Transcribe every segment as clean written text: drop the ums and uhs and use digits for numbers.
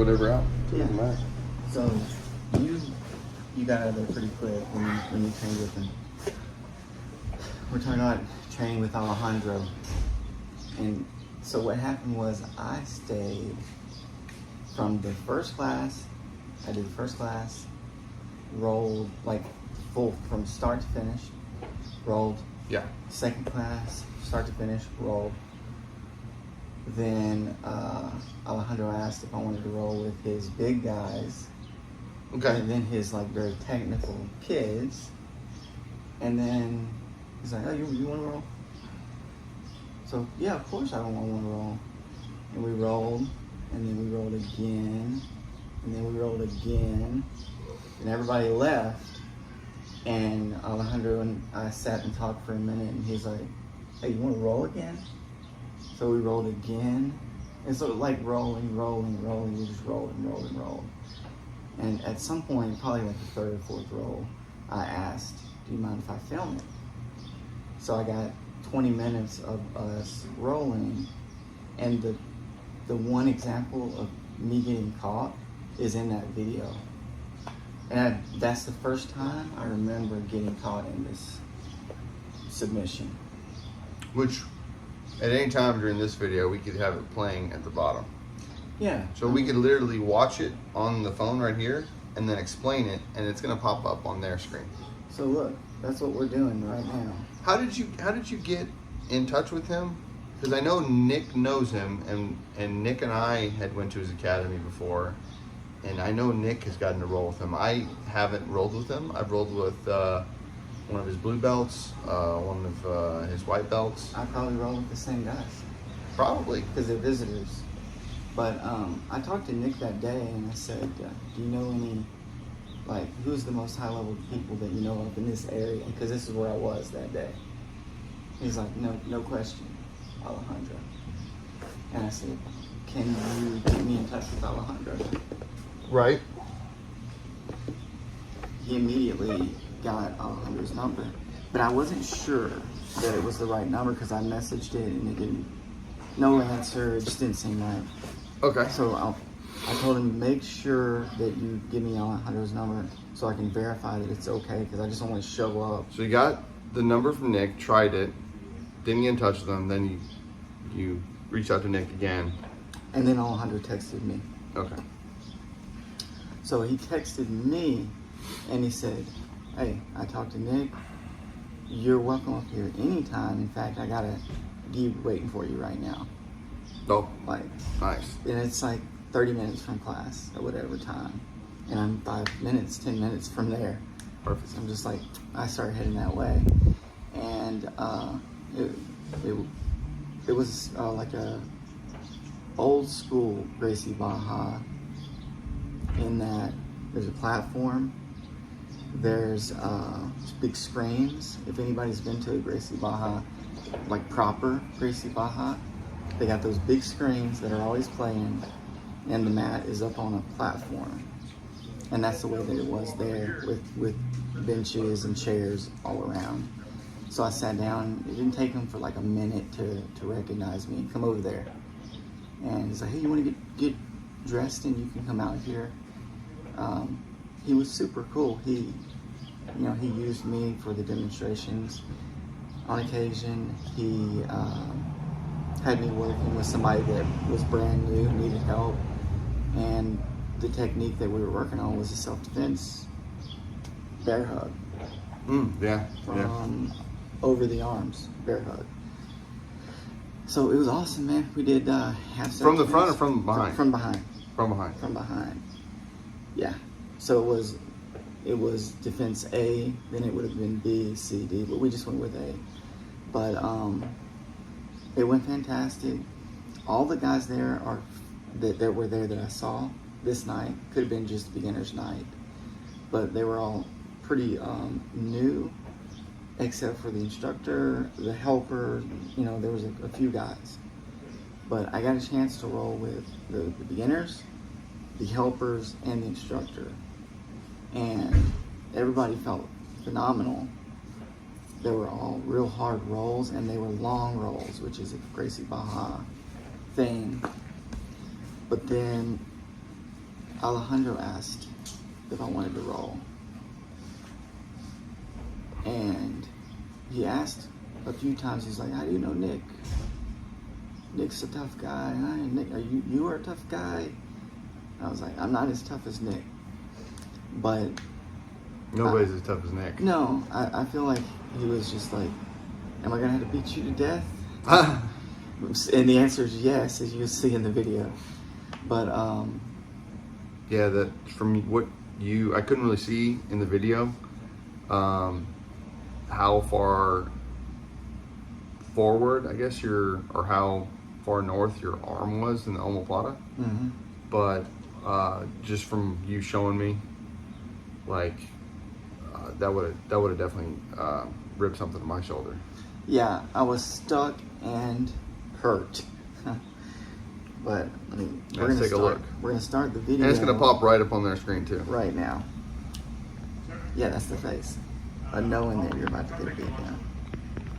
whatever out. Yeah. Doesn't matter. So you got out of there pretty quick when you trained with him. We're talking about training with Alejandro. And so what happened was I stayed from the first class. I did the first class, rolled like full from start to finish, rolled. Yeah. Second class, start to finish, rolled. Then Alejandro asked if I wanted to roll with his big guys. Okay. And then his like very technical kids. And then he's like, oh, you want to roll? So yeah, of course I don't want to roll. And we rolled, and then we rolled again, and then we rolled again, and everybody left. And Alejandro and I sat and talked for a minute, and he's like, hey, you want to roll again? So we rolled again. And so like rolling, we just rolled and rolled and rolled. And at some point, probably like the third or fourth roll, I asked, do you mind if I film it? So I got 20 minutes of us rolling, and the one example of me getting caught is in that video. And that's the first time I remember getting caught in this submission. Which, at any time during this video, we could have it playing at the bottom. Yeah. So we could literally watch it on the phone right here and then explain it, and it's gonna pop up on their screen. So look, that's what we're doing right now. How did you get in touch with him? Because I know Nick knows him, and Nick and I had went to his academy before, and I know Nick has gotten to roll with him. I haven't rolled with him. I've rolled with one of his blue belts, one of his white belts. I probably roll with the same guys. Probably. Because they're visitors. But I talked to Nick that day, and I said, do you know any, like, who's the most high-level people that you know of in this area? Because this is where I was that day. He's like, no question, Alejandro. And I said, can you get me in touch with Alejandro? Right. He immediately got Alejandro's number. But I wasn't sure that it was the right number because I messaged it and it didn't, no answer, it just didn't seem right. Okay. So I told him, make sure that you give me Alejandro's number so I can verify that it's okay, because I just don't want to show up. So you got the number from Nick, tried it, didn't get in touch with him, then you reached out to Nick again. And then Alejandro texted me. Okay. So he texted me and he said, hey, I talked to Nick. You're welcome up here anytime. In fact, I got a D waiting for you right now. Oh, Like, nice. and it's like 30 minutes from class at whatever time. And I'm 5 minutes, 10 minutes from there. Perfect. So I'm just like, I started heading that way. And it was like a old school Gracie Baja, in that there's a platform, there's big screens. If anybody's been to a Gracie Baja, like proper Gracie Baja, they got those big screens that are always playing, and the mat is up on a platform. And that's the way that it was there, with benches and chairs all around. So I sat down. It didn't take him for like a minute to recognize me. Come over there. And he's like, hey, you want to get dressed and you can come out here? He was super cool. He used me for the demonstrations. On occasion, he had me working with somebody that was brand new, needed help. And the technique that we were working on was a self-defense bear hug. Yeah. Over the arms, bear hug. So it was awesome, man. We did half From the front or from behind? From behind. From behind. From behind. Yeah. So it was defense A, then it would have been B, C, D, but we just went with A. But it went fantastic. All the guys there that were there that I saw this night, could have been just beginner's night, but they were all pretty new, except for the instructor, the helper. There was a few guys, but I got a chance to roll with the beginners, the helpers, and the instructor, and everybody felt phenomenal. They were all real hard rolls, and they were long rolls, which is a Gracie Baja thing. But then Alejandro asked if I wanted to roll. And he asked a few times, he's like, how do you know Nick? Nick's a tough guy. Hi, Nick, you are a tough guy? I was like, I'm not as tough as Nick. But Nobody's as tough as Nick. no, I feel like he was just like, am I gonna have to beat you to death? And the answer is yes, as you see in the video. But yeah, that from what I couldn't really see in the video how far forward, I guess, or how far north your arm was in the omoplata. mm-hmm. But just from you showing me, like that would have definitely ripped something to my shoulder. Yeah, I was stuck and hurt. But I mean, Let's take a look. We're gonna start the video. And it's gonna pop right up on their screen too. Right now. Yeah, that's the face. Knowing that you're about to get beat down.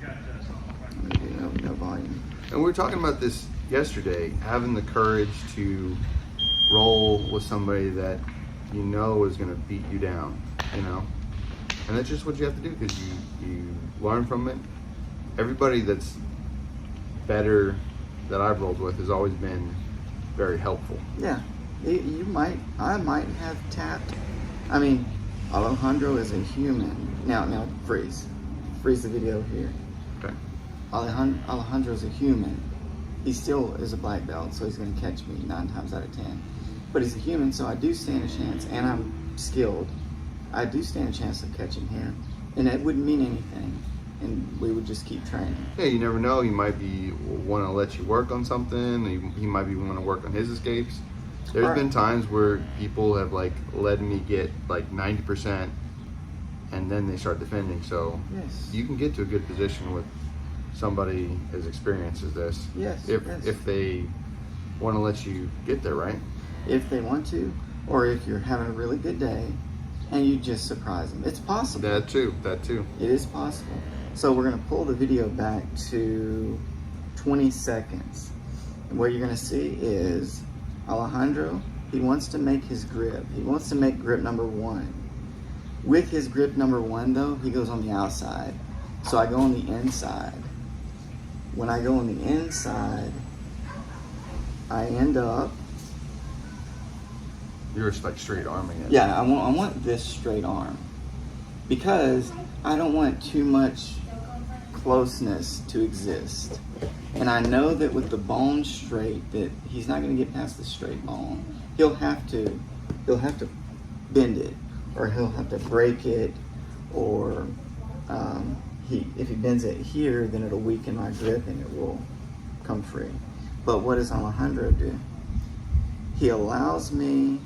I'm gonna do no volume. And we were talking about this yesterday, having the courage to roll with somebody that you know is going to beat you down, you know? And that's just what you have to do, because you learn from it. Everybody that's better that I've rolled with has always been very helpful. Yeah, I might have tapped. I mean, Alejandro is a human. Now, freeze the video here. Okay. Alejandro's a human. He still is a black belt, so he's going to catch me 9 times out of 10. But he's a human, so I do stand a chance, and I'm skilled. I do stand a chance of catching him, and it wouldn't mean anything, and we would just keep training. Yeah, you never know. He might be want to let you work on something. He might be want to work on his escapes. There's been times where people have like let me get like 90%, and then they start defending. So yes, you can get to a good position with somebody as experienced as this. Yes. If they want to let you get there, right? If they want to, or if you're having a really good day and you just surprise them, it's possible. That too. It is possible. So we're gonna pull the video back to 20 seconds, and what you're gonna see is Alejandro, he wants to make his grip. He wants to make grip number 1. With his grip number 1 though, he goes on the outside. So I go on the inside. When I go on the inside, I end up... You're just like straight arming it. Yeah, I want this straight arm. Because I don't want too much closeness to exist. And I know that with the bone straight, that he's not going to get past the straight bone. He'll have to bend it, or he'll have to break it, or if he bends it here, then it'll weaken my grip and it will come free. But what does Alejandro do? He allows me,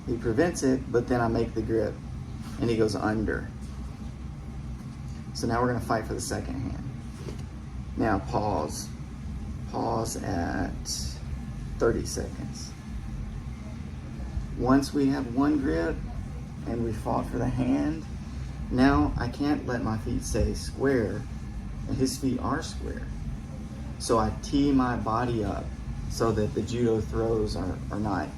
he prevents it, but then I make the grip, and he goes under. So now we're going to fight for the second hand. Now pause at 30 seconds. Once we have one grip and we fought for the hand, now I can't let my feet stay square, and his feet are square. So I tee my body up so that the judo throws are not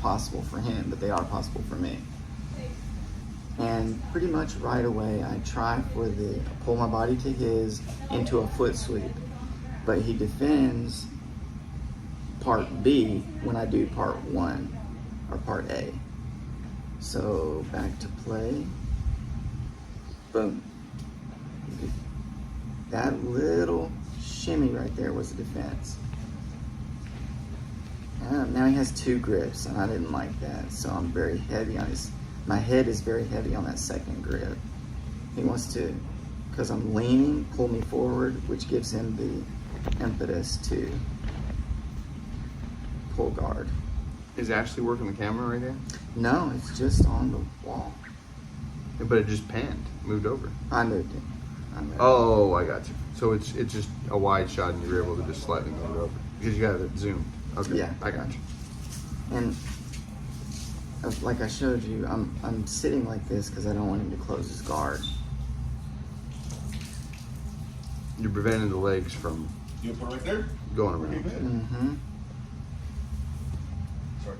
possible for him, but they are possible for me. And pretty much right away, I try pull my body to his into a foot sweep. But he defends part B when I do part 1 or part A. So back to play. Boom. That little shimmy right there was the defense. Now he has 2 grips, and I didn't like that. So I'm very heavy on my head is very heavy on that second grip. He wants to, because I'm leaning, pull me forward, which gives him the impetus to pull guard. Is Ashley working the camera right there? No, it's just on the wall. Yeah, but it just panned, moved over. I moved it. Oh, I got you. So it's just a wide shot, and you're able to just slightly move it over because you got it zoomed. Okay, yeah, I got you. And like I showed you, I'm sitting like this because I don't want him to close his guard. You're preventing the legs from You put it right there? going around. Mm-hmm. Sorry.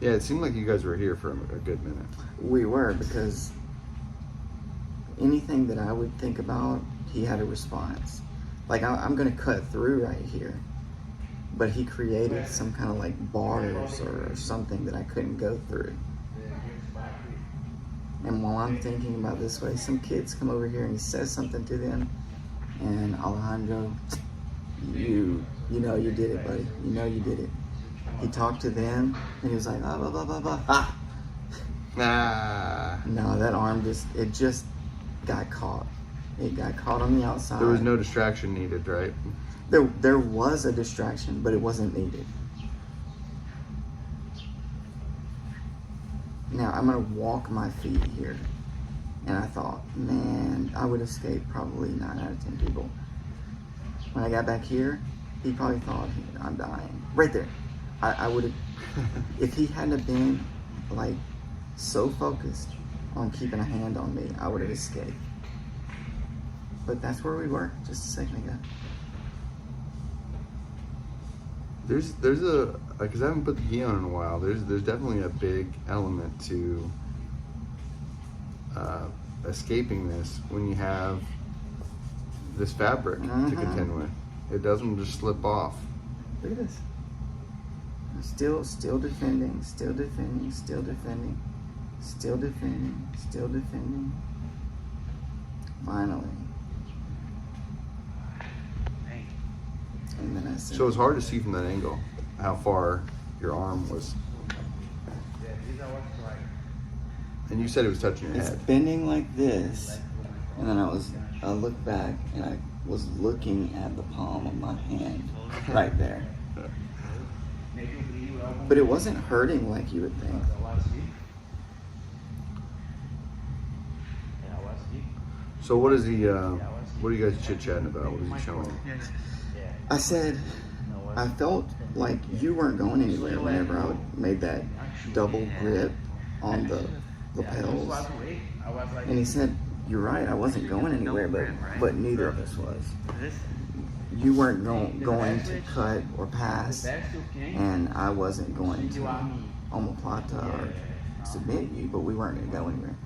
Yeah, it seemed like you guys were here for a good minute. We were, because anything that I would think about, he had a response. Like, I'm going to cut through right here. But he created some kind of like bars or something that I couldn't go through. And while I'm thinking about this way, some kids come over here and he says something to them, and Alejandro, you know you did it, buddy. You know you did it. He talked to them and he was like, ah, blah, blah, blah, blah. Ah. Ah. No, that arm just got caught. It got caught on the outside. There was no distraction needed, right? There was a distraction, but it wasn't needed. Now, I'm going to walk my feet here. And I thought, man, I would escape probably 9 out of 10 people. When I got back here, he probably thought, I'm dying. Right there. I would have, if he hadn't have been, like, so focused on keeping a hand on me, I would have escaped. But that's where we were just a second ago. There's a, because I haven't put the gi on in a while, there's definitely a big element to escaping this when you have this fabric to contend with. It doesn't just slip off. Look at this. Still defending, still defending, still defending, still defending, still defending. Finally. And then I said, So it's hard to see from that angle how far your arm was. And you said it was touching your it's head. bending like this, and then I looked back and I was looking at the palm of my hand right there. But it wasn't hurting like you would think. So what is he? What are you guys chit chatting about? What is he showing you? I said, I felt like you weren't going anywhere whenever I made that double grip on the lapels. And he said, you're right, I wasn't going anywhere, but neither of us was. You weren't going to cut or pass, and I wasn't going to omoplata or submit you, but we weren't going to go anywhere.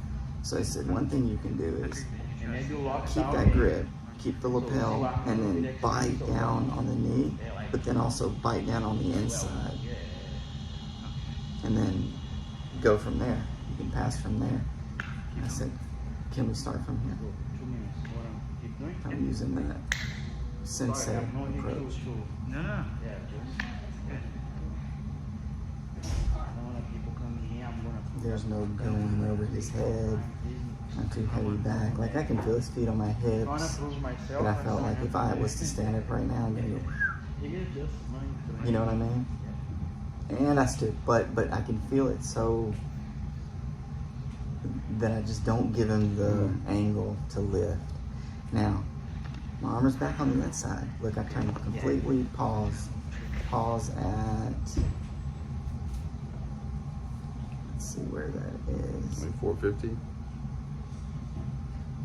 So I said, one thing you can do is keep that grip, keep the lapel, and then bite down on the knee, but then also bite down on the inside. And then go from there. You can pass from there. And I said, can we start from here? I'm using that sensei approach. There's no going over his head. I'm too heavy back. Like, I can feel his feet on my hips. But I felt like if I was to stand up right now, I'm gonna get, you know what I mean? And I stood, but I can feel it so that I just don't give him the angle to lift. Now, my arm is back on the inside. Look, I turned completely pause at, let's see where that is. Like 450?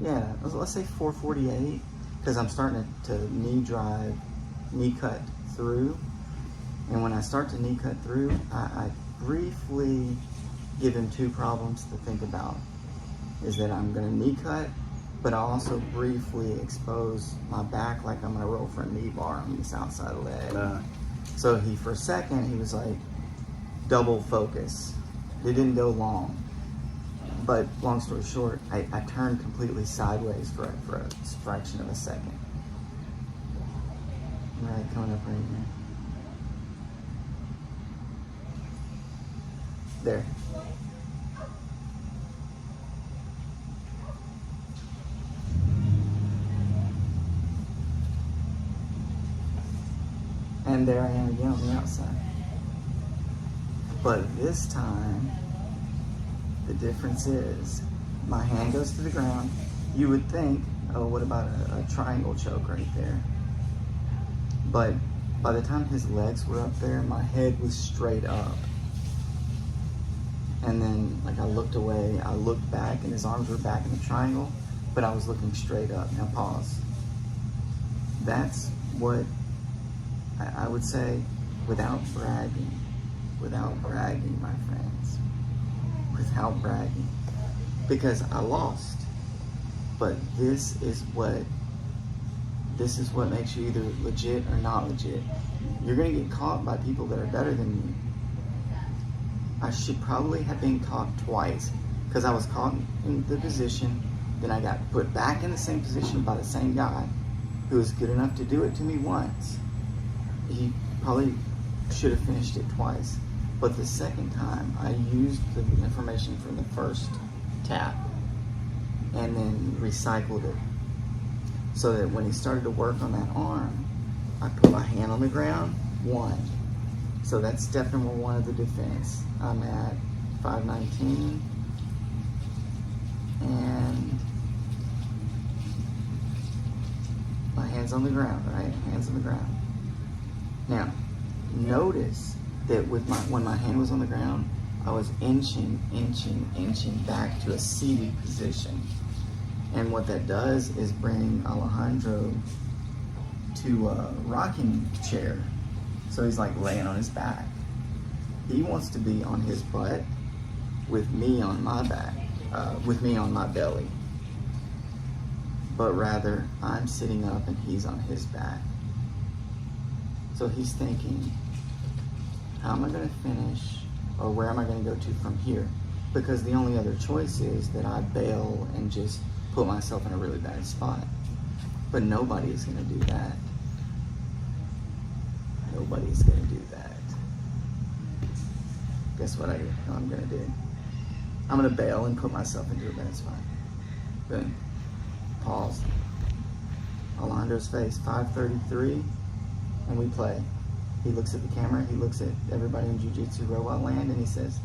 Yeah, let's say 448, because I'm starting to knee cut through. And when I start to knee cut through, I briefly give him two problems to think about. Is that I'm gonna knee cut, but I also briefly expose my back like I'm gonna roll for a knee bar on this outside leg. So for a second, he was like, double focus. It didn't go long. But long story short, I turned completely sideways for a fraction of a second. Right, coming up right here. There. And there I am again on the outside. But this time, the difference is my hand goes to the ground. You would think, oh, what about a triangle choke right there? But by the time his legs were up there, my head was straight up. And then, like, I looked away, I looked back, and his arms were back in the triangle, but I was looking straight up. Now pause. That's what I would say, without bragging, without bragging, my friends. Without bragging. Because I lost. But this is what makes you either legit or not legit. You're gonna get caught by people that are better than you. I should probably have been caught twice, because I was caught in the position, then I got put back in the same position by the same guy who was good enough to do it to me once. He probably should have finished it twice. But the second time, I used the information from the first tap and then recycled it. So that when he started to work on that arm, I put my hand on the ground, won. So that's step number one of the defense. I'm at 519. And my hand's on the ground, right? Hands on the ground. Now, notice that when my hand was on the ground, I was inching back to a seated position. And what that does is bring Alejandro to a rocking chair. So he's like laying on his back. He wants to be on his butt with me on my back, with me on my belly. But rather, I'm sitting up and he's on his back. So he's thinking, how am I going to finish, or where am I going to go to from here? Because the only other choice is that I bail and just put myself in a really bad spot. But nobody is going to do that. Nobody is going to do that. Guess what I'm going to do? I'm going to bail and put myself into a bad spot. Boom. Pause. Alejandro's face, 5:33, and we play. He looks at the camera, he looks at everybody in Jiu Jitsu robot land, and he says,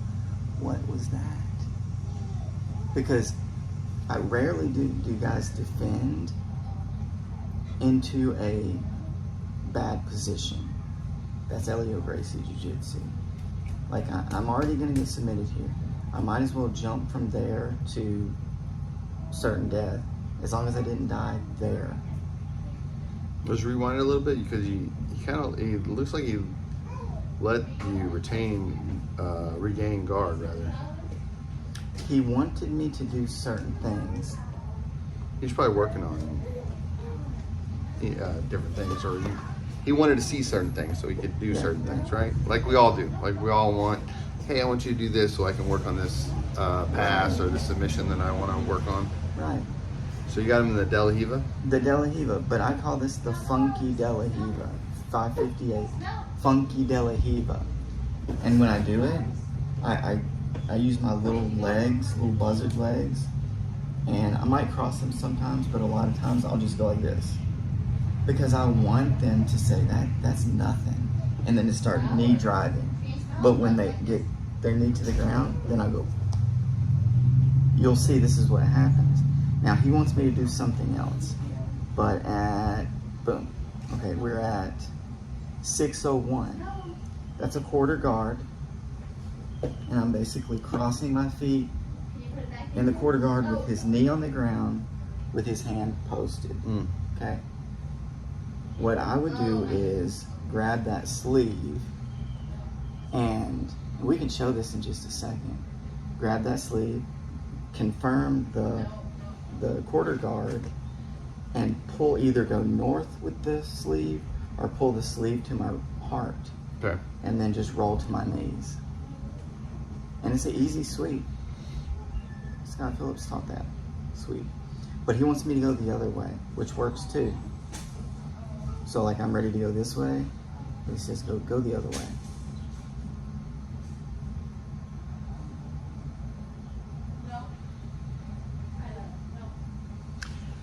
what was that? Because I rarely do guys defend into a bad position. That's Elio Gracie Jiu Jitsu. Like, I'm already going to get submitted here. I might as well jump from there to certain death, as long as I didn't die there. Let's rewind it a little bit, because he looks like he let you regain guard, rather. He wanted me to do certain things. He's probably working on different things, or he wanted to see certain things so he could do certain things, right? Like we all do. Like we all want, hey, I want you to do this so I can work on this pass or the submission that I want to work on. Right. So you got him in the De La Hiva? The De La Hiva, but I call this the funky De La Hiva. 558. Funky De La Hiva. And when I do it, I use my little legs, little buzzard legs, and I might cross them sometimes, but a lot of times I'll just go like this. Because I want them to say that's nothing, and then to start knee driving. But when they get their knee to the ground, then I go. You'll see this is what happens. Now he wants me to do something else, but boom. Okay, we're at 601. That's a quarter guard, and I'm basically crossing my feet in the quarter guard with his knee on the ground, with his hand posted. Okay. What I would do is grab that sleeve, and we can show this in just a second. Grab that sleeve, confirm the quarter guard, and pull, either go north with the sleeve or pull the sleeve to my heart. Okay. And then just roll to my knees. And it's an easy sweep. Scott Phillips taught that sweep. But he wants me to go the other way, which works too. So like I'm ready to go this way, he says go the other way.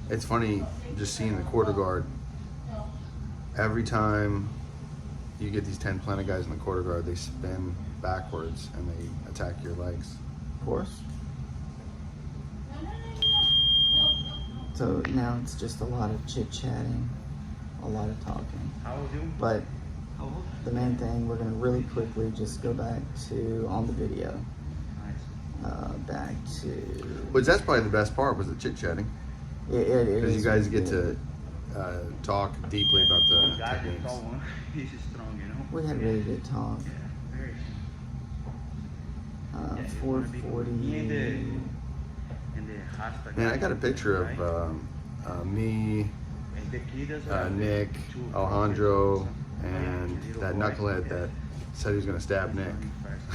It's funny just seeing the quarter guard. Every time you get these 10 planet guys in the quarter guard, they spin backwards and they attack your legs. Of course. So now it's just a lot of chit-chatting, a lot of talking. How old are you? But the main thing, we're going to really quickly just go back to, on the video, back to... Which that's probably the best part, was the chit-chatting. It because you guys get good. to talk deeply about the Guy can techniques. call one. He's just strong, you know. We had a really good talk. Yeah, very. 440. Man, I got a picture of me, Nick, Alejandro, and that knucklehead that said he was going to stab Nick.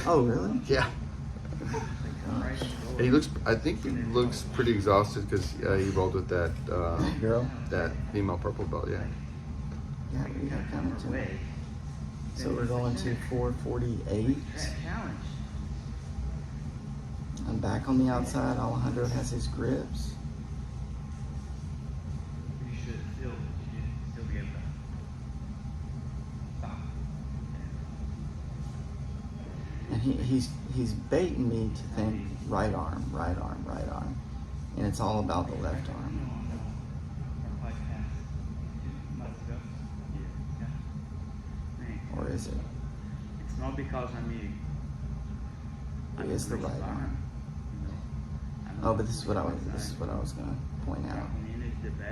Oh, really? Yeah. Gosh. He looks. I think he looks pretty exhausted because he rolled with that Girl? that female purple belt. Yeah. Yeah, we got coming to it. So we're going to 448. I'm back on the outside. Alejandro has his grips. You should still be able to stop. And he's baiting me to think right arm, right arm, right arm. And it's all about the left arm. Or is it? It's not because It is the right arm. Oh, but this is what I was gonna point out.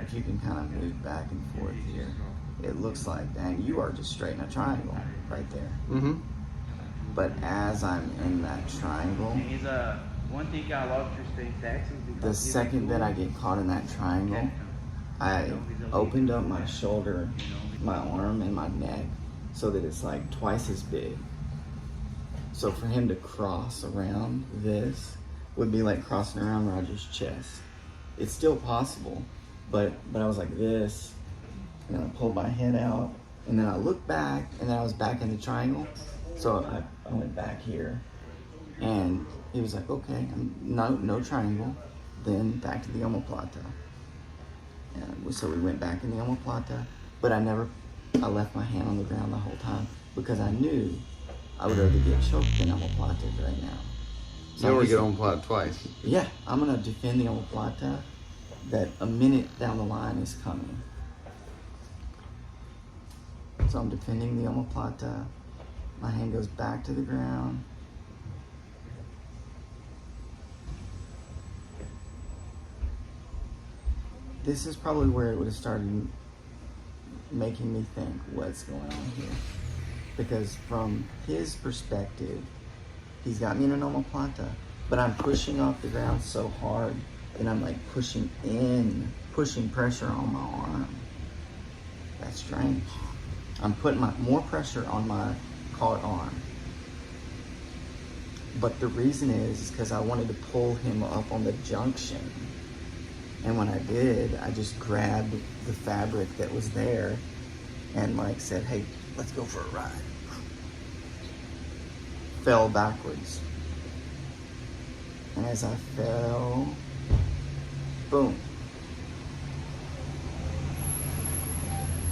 If you can kind of move back and forth here, it looks like, dang, you are just straight in a triangle right there. Mm-hmm. But as I'm in that triangle, one thing I love to stay in Texas. the second that I get caught in that triangle, I opened up my shoulder, my arm, and my neck so that it's like twice as big. So for him to cross around this would be like crossing around Roger's chest. It's still possible, but I was like this, and then I pulled my head out, and then I looked back, and then I was back in the triangle. So I went back here, and he was like, okay, no triangle, then back to the omoplata. And so we went back in the omoplata, but I left my hand on the ground the whole time because I knew I would rather get choked than omoplata right now. So you already get omoplata twice. Yeah, I'm gonna defend the omoplata that a minute down the line is coming. So I'm defending the omoplata. My hand goes back to the ground. This is probably where it would have started making me think what's going on here. Because from his perspective, he's got me in an omoplata, but I'm pushing off the ground so hard that I'm like pushing pressure on my arm. That's strange. I'm putting more pressure on my caught arm. But the reason is because I wanted to pull him up on the junction. And when I did, I just grabbed the fabric that was there and like said, hey, let's go for a ride. Fell backwards. And as I fell, boom.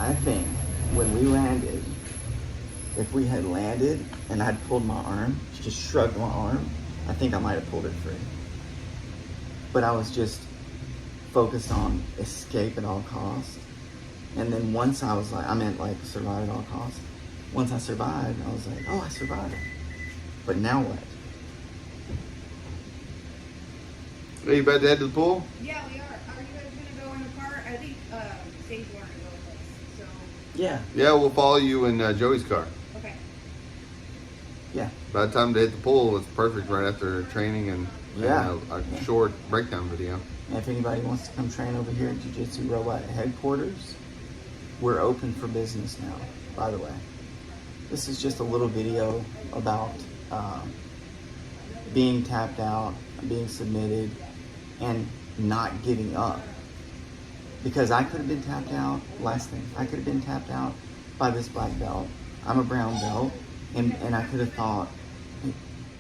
I think when we landed, if we had landed and I'd pulled my arm, just shrugged my arm, I think I might have pulled it free. But I was just focused on escape at all costs. And then once I was like, I meant like survive at all costs. Once I survived, I was like, oh, I survived. But now what? Are you about to head to the pool? Yeah, we are. Are you guys gonna go in the car? I think Dave's wanting to go with us. So Yeah. Yeah, we'll follow you in Joey's car. okay. Yeah. By the time to hit the pool, it's perfect right after training and Yeah. a short breakdown video. And if anybody wants to come train over here at Jiu Jitsu Robot headquarters, we're open for business now, by the way. This is just a little video about being tapped out, being submitted, and not giving up. Because I could have been tapped out, last thing, I could have been tapped out by this black belt. I'm a brown belt, and I could have thought, hey,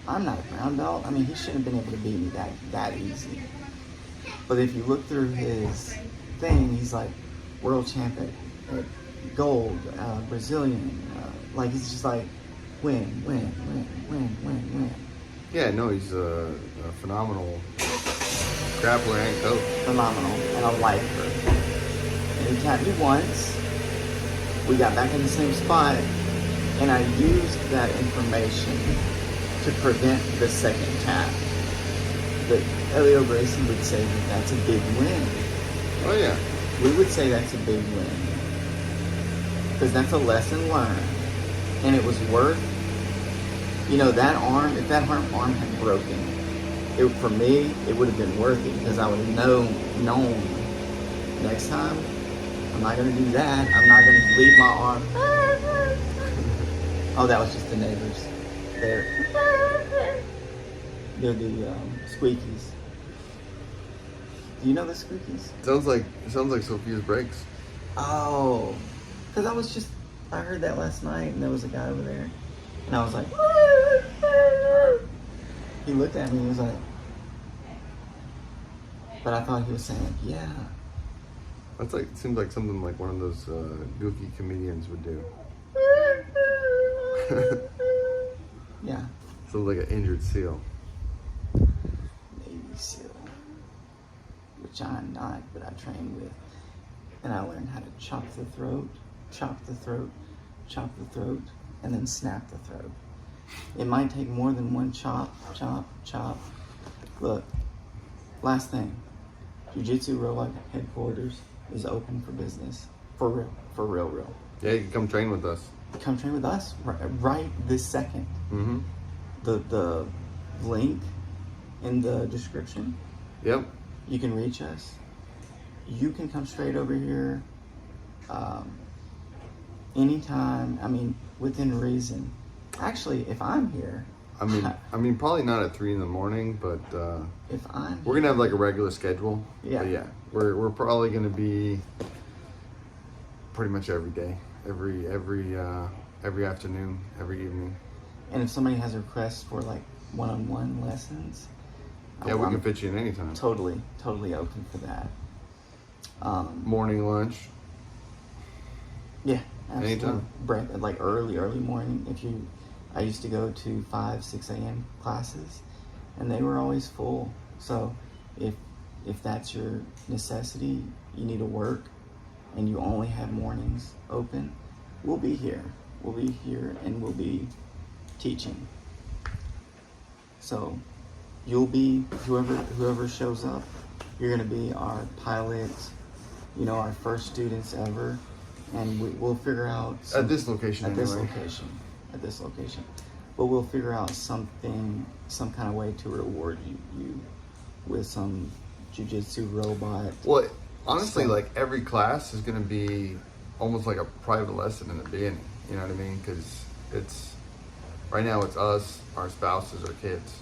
I'm not a brown belt. I mean, he shouldn't have been able to beat me that easy. But if you look through his thing, he's like world champ at gold, Brazilian. Like he's just like win. Yeah, no, he's a phenomenal grappler and coach. Phenomenal and a lifer. And he tapped me once. We got back in the same spot, and I used that information to prevent the second tap. But Elio Gracie would say that that's a big win. Oh yeah. We would say that's a big win. Because that's a lesson learned. And it was worth You know, that arm, if that arm had broken, for me, it would have been worth it because I would have known next time, I'm not going to do that. I'm not going to leave my arm. Oh, that was just the neighbors. They're the squeakies. Do you know the squeakies? Sounds like Sophia's brakes. Oh, because I heard that last night, and there was a guy over there, and I was like, he looked at me and was like, but I thought he was saying, yeah. That's like, seems like something like one of those goofy comedians would do. Yeah. So like an injured seal. Navy SEAL, which I'm not, but I train with. And I learned how to chop the throat, and then snap the throat. It might take more than one chop. Look, last thing. Jiu Jitsu Robot headquarters is open for business. For real. Yeah, you can come train with us. Come train with us right this second. Mm-hmm. The link in the description. Yep. You can reach us. You can come straight over here anytime. I mean, within reason. Actually, if I'm here, I mean, probably not at 3 a.m, but if I'm we're gonna have like a regular schedule. Yeah. But yeah, we're probably gonna be pretty much every day, every afternoon, every evening. And if somebody has requests for like one-on-one lessons, Yeah, we I'm can fit you in anytime. totally open for that. Morning, lunch. Yeah, absolutely. Anytime. Like early morning. I used to go to 5-6 a.m. classes, and they were always full. So if that's your necessity, you need to work, and you only have mornings open, we'll be here. We'll be here, and we'll be teaching. So you'll be whoever shows up. You're gonna be our pilots. You know, our first students ever, and we'll figure out At this location, at this anyway. location. But we'll figure out some kind of way to reward you with some jiu-jitsu robot. Well, honestly, stuff. like every class is going to be almost like a private lesson in the beginning. You know what I mean? Because right now it's us, our spouses, our kids.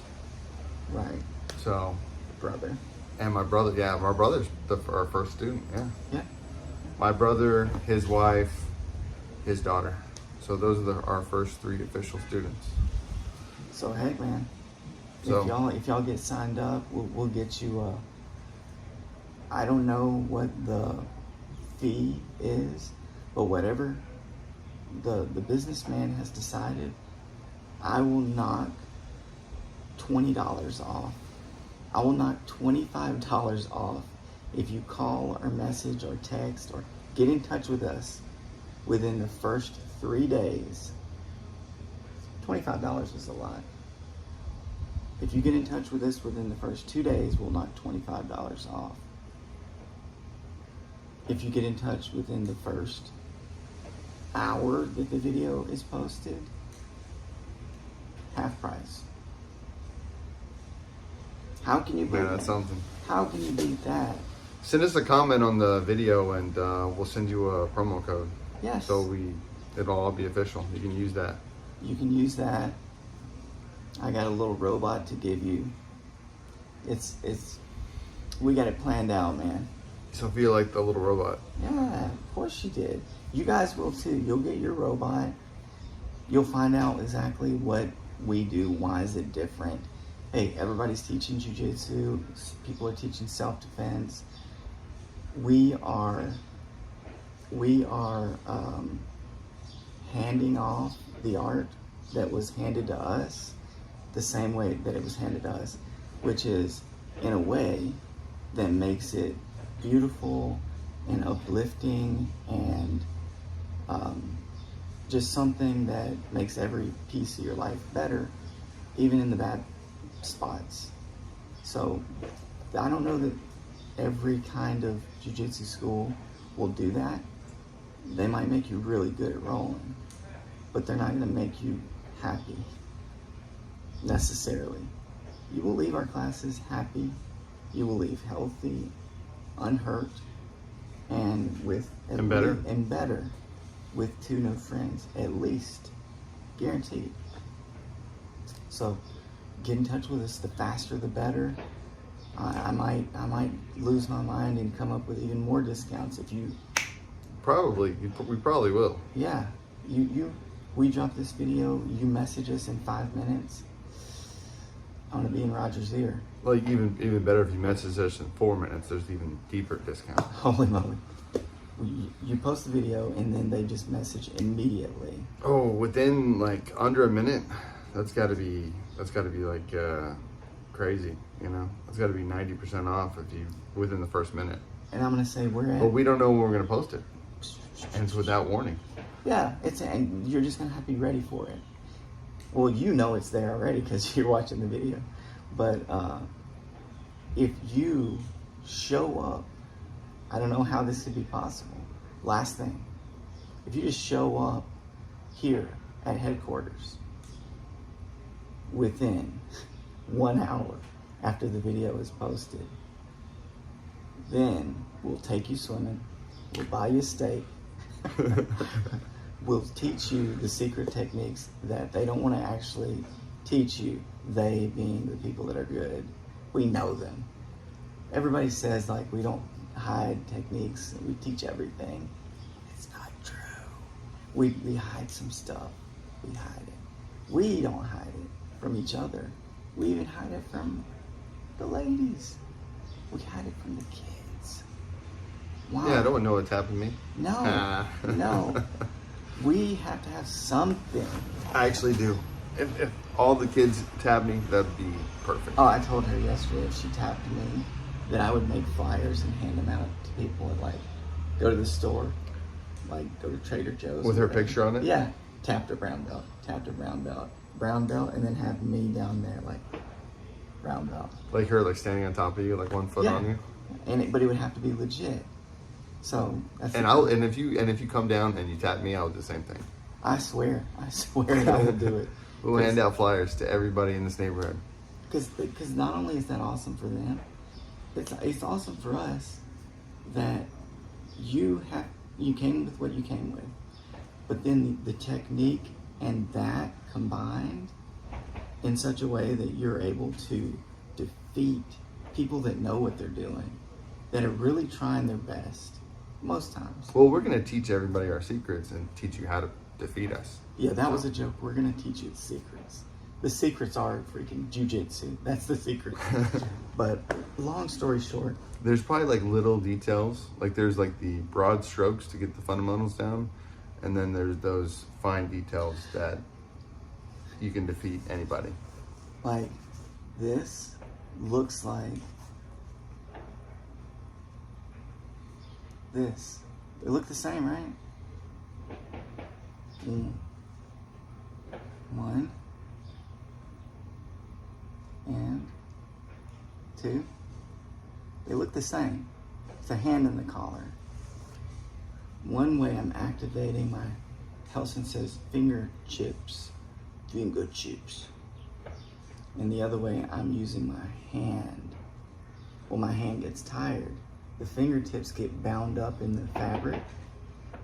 Right, So, brother. and my brother. Yeah, my brother's our first student. Yeah. Yeah. My brother, his wife, his daughter. So those are our first 3 official students. So heck, man. So- If y'all get signed up, we'll get you. I don't know what the fee is, but whatever the businessman has decided, I will knock $20 off. I will knock $25 off if you call or message or text or get in touch with us within the first 3 days. $25 is a lot. If you get in touch with us within the first 2 days, we'll knock $25 off. If you get in touch within the first hour that the video is posted, half price. How can you beat Man, that's that? something. How can you beat that? Send us a comment on the video, and we'll send you a promo code. Yes. So it'll all be official. You can use that. You can use that. I got a little robot to give you. We got it planned out, man. Sophia liked the little robot. Yeah, of course she did. You guys will too. You'll get your robot. You'll find out exactly what we do. Why is it different? Hey, everybody's teaching jiu-jitsu. People are teaching self-defense. We are handing off the art that was handed to us the same way that it was handed to us, which is in a way that makes it beautiful and uplifting and just something that makes every piece of your life better, even in the bad spots. So I don't know that every kind of jiu-jitsu school will do that. They might make you really good at rolling, but they're not going to make you happy. necessarily. You will leave our classes happy. You will leave healthy, unhurt, and with And better. and better, with 2 new friends at least, guaranteed. So, get in touch with us. The faster, the better. I might lose my mind and come up with even more discounts if you. We probably will. Yeah, we drop this video. You message us in 5 minutes. I'm gonna be in Roger's ear. Like even better if you message us in 4 minutes. There's even deeper discount. Holy moly! You post the video and then they just message immediately. Oh, within like under a minute, that's got to be like crazy. You know, that's got to be 90% off if you within the first minute. And I'm gonna say we're at. But we don't know when we're gonna post it, and it's without warning. Yeah, and you're just gonna have to be ready for it. Well, you know it's there already because you're watching the video. But if you show up, I don't know how this could be possible. Last thing, if you just show up here at headquarters within 1 hour after the video is posted, then we'll take you swimming, we'll buy you a steak, we'll teach you the secret techniques that they don't want to actually teach you, they being the people that are good. We know them. Everybody says like we don't hide techniques, we teach everything. It's not true. We hide some stuff. We hide it. We don't hide it from each other. We even hide it from the ladies. We hide it from the kids. Why? Yeah, I don't know what's happened to me. No, no. We have to have something. I actually do. If all the kids tab me, that'd be perfect. Oh, I told her yesterday if she tapped me, that I would make flyers and hand them out to people and like go to the store, like go to Trader Joe's. With her picture on it? Yeah. Tapped her brown belt, brown belt, and then have me down there like brown belt. Like her, like standing on top of you, like 1 foot on you. But it would have to be legit. So that's And if you come down and you tap me, I'll do the same thing. I swear I will do it. We'll hand out flyers to everybody in this neighborhood. Because not only is that awesome for them, it's awesome for us that you came with what you came with, but then the technique and that combined in such a way that you're able to defeat people that know what they're doing, that are really trying their best most times. Well, we're going to teach everybody our secrets and teach you how to defeat us. Yeah, that was a joke. We're going to teach you the secrets. The secrets are freaking Jiu Jitsu. That's the secret. But long story short, there's probably like little details. Like there's like the broad strokes to get the fundamentals down. And then there's those fine details that you can defeat anybody. Like this looks like this. They look the same, right? One. And 2. They look the same. It's a hand in the collar. One way I'm activating my Helson says finger chips. And the other way I'm using my hand. Well, my hand gets tired. The fingertips get bound up in the fabric,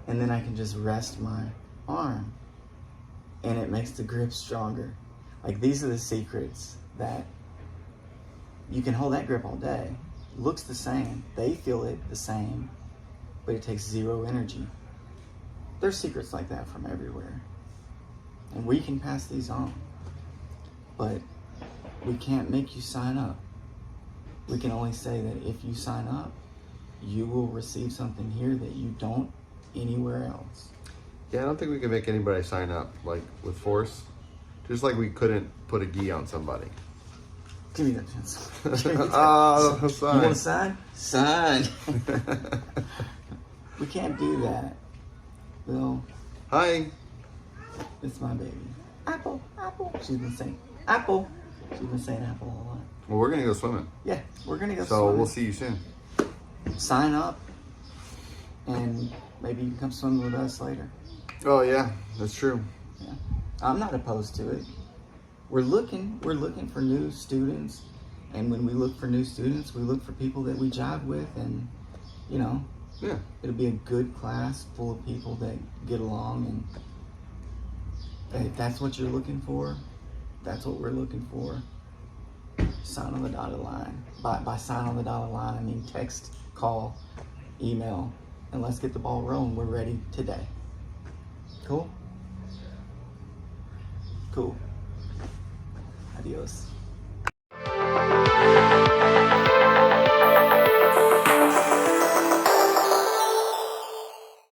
and then I can just rest my arm, and it makes the grip stronger. Like these are the secrets that you can hold that grip all day. Looks the same. They feel it the same, but it takes 0 energy. There's secrets like that from everywhere. And we can pass these on. But we can't make you sign up. We can only say that if you sign up, you will receive something here that you don't anywhere else. Yeah, I don't think we can make anybody sign up, like with force. Just like we couldn't put a gi on somebody. Give me that pencil. Oh, sign. You want to sign? Sign. We can't do that. Bill, Hi. it's my baby. Apple. She's been saying apple. She's been saying apple a lot. Well, we're going to go swimming. Yeah, we're going to go So swimming. we'll see you soon. Sign up, and maybe you can come swim with us later. Oh, yeah, that's true. Yeah, I'm not opposed to it. we're looking for new students, and when we look for new students, we look for people that we jive with, and you know, Yeah. it'll be a good class full of people that get along, and if that's what you're looking for, that's what we're looking for. Sign on the dotted line. By sign on the dotted line, I mean text, call, email, and let's get the ball rolling. We're ready today. Cool? Cool. Adios.